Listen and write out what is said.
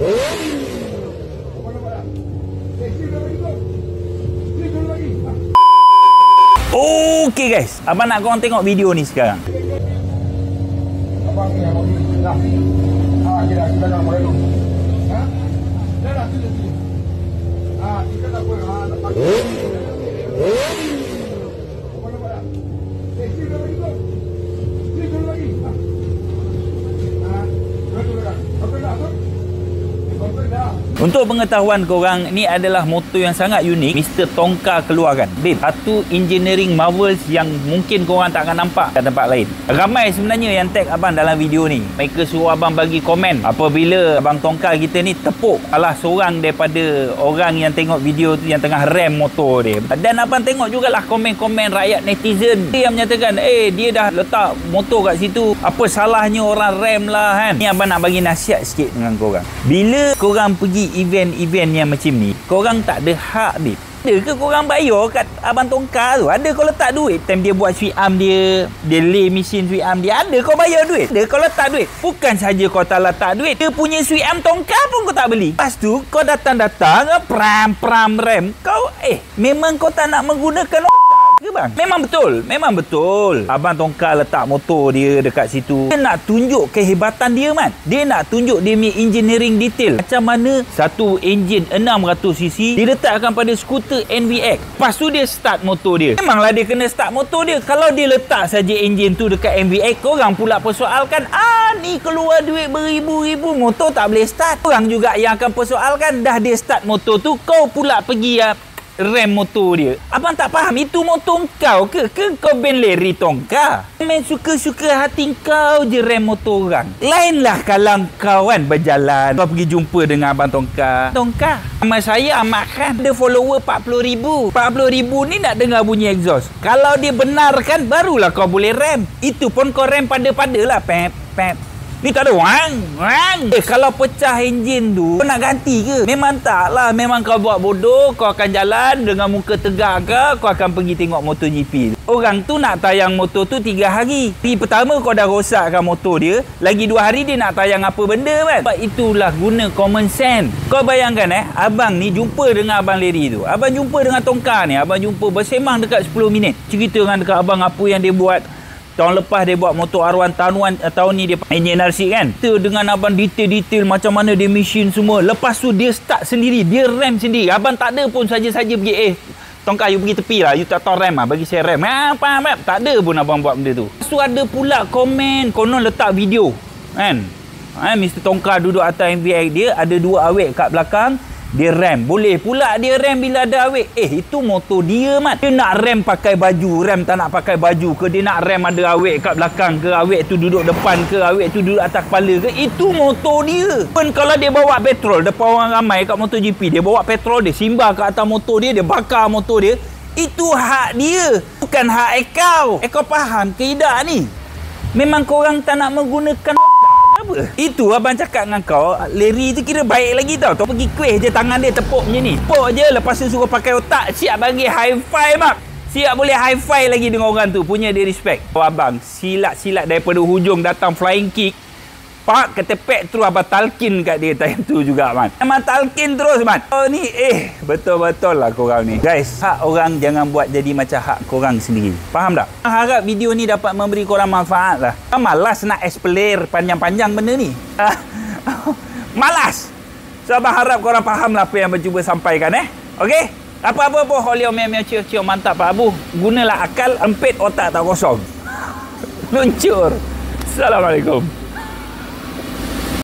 Okey guys, abang nak korang tengok video ni sekarang. Abang ni, dah. Kita dah mula dulu. Dah, tu. Kita dah pun dapat. Untuk pengetahuan korang, ni adalah motor yang sangat unik Mr. Tonka keluarkan. Babe, satu engineering marvels yang mungkin korang tak akan nampak kat tempat lain. Ramai sebenarnya yang tag abang dalam video ni. Mereka suruh abang bagi komen apabila abang Tonka kita ni tepuk salah seorang daripada orang yang tengok video tu yang tengah rem motor dia. Dan abang tengok jugalah komen-komen rakyat netizen yang menyatakan dia dah letak motor kat situ, apa salahnya orang rem lah kan. Ni abang nak bagi nasihat sikit dengan korang. Bila korang pergi event-event yang macam ni, korang tak ada hak, babe. Ada ke korang bayar kat abang Tonka tu? Ada kau letak duit time dia buat sweet arm dia lay mesin sweet arm dia, ada kau bayar duit? Ada kau letak duit? Bukan saja kau tak letak duit, dia punya sweet arm Tonka pun kau tak beli. Lepas tu kau datang-datang pram rem kau, memang kau tak nak menggunakan ke bang? Memang betul abang Tonka letak motor dia dekat situ. Dia nak tunjuk kehebatan dia, man. Dia nak tunjuk dia punya engineering detail. Macam mana satu enjin 600cc diletakkan pada skuter NVX. Lepas tu dia start motor dia. Memanglah dia kena start motor dia. Kalau dia letak saja enjin tu dekat NVX, korang pula persoalkan, ni keluar duit beribu-ribu, motor tak boleh start. Korang juga yang akan persoalkan, dah dia start motor tu, kau pula pergi rem motor dia. Abang tak faham, itu motor kau ke? Ke kau Ben Larry Tonka? Main suka-suka hati kau je rem motor orang. Lainlah kalau kau kan berjalan, kau pergi jumpa dengan abang Tonka. Tonka, nama saya Ahmad Khan, ada follower 40,000. 40,000 ni nak dengar bunyi exhaust. Kalau dia benarkan, barulah kau boleh rem. Itu pun kau rem pada-pada lah. Pep. Ni tak ada wang. Kalau pecah enjin tu, kau nak ganti ke? Memang tak lah. Memang kau buat bodoh, kau akan jalan dengan muka tegak ke, kau akan pergi tengok MotoGP. Orang tu nak tayang motor tu 3 hari. Hari pertama kau dah rosakkan motor dia, lagi 2 hari dia nak tayang apa benda kan? Sebab itulah guna common sense. Kau bayangkan abang ni jumpa dengan abang Larry tu. Abang jumpa dengan Tonka ni, abang jumpa bersemang dekat 10 minit. Cerita dengan dekat abang apa yang dia buat. Tahun lepas dia buat motor R1 tahun ni dia enjin RC kan. Kita dengan abang detail-detail macam mana dia mesin semua. Lepas tu dia start sendiri, dia rem sendiri. Abang tak ada pun saja-saja pergi Tonka, you pergi tepi lah, you tak tahu rem lah, bagi saya rem. Faham? Tak ada pun abang buat benda tu. Lepas tu ada pula komen, konon letak video kan. Mr. Tonka duduk atas MVX dia, ada 2 awet kat belakang, dia rem. Boleh pula dia rem bila ada awet. Itu motor dia, mat. Dia nak rem pakai baju, rem tak nak pakai baju ke, dia nak rem ada awet kat belakang ke, awet tu duduk depan ke, awet tu duduk atas kepala ke, itu motor dia. Pun kalau dia bawa petrol, depan orang ramai kat MotoGP, dia bawa petrol, dia simbar kat atas motor dia, dia bakar motor dia, itu hak dia, bukan hak kau. Kau faham ke tidak ni? Memang korang tak nak menggunakan apa? Itu abang cakap dengan kau, Larry tu kira baik lagi tau. Kau pergi kuih je tangan dia, tepuk macam ni. Tepuk je, lepas tu suruh pakai otak, siap bagi high five, mak. Siap boleh high five lagi dengan orang tu, punya dia respect. Abang silat-silat daripada hujung datang flying kick, pak ketepek terus abang talkin kat dia time tu juga, man. Memang talkin terus, man. Ni betul-betul lah korang ni. Guys, hak orang jangan buat jadi macam hak korang sendiri. Faham tak? Harap video ni dapat memberi korang manfaat lah. Malas nak explain panjang-panjang benda ni. Malas. So abang harap korang faham lah apa yang abang cuba sampaikan. Okey? Apa-apa pun holiau meo cio mantap Pak Abu. Gunalah akal, empit otak tak kosong. Luncur. Assalamualaikum.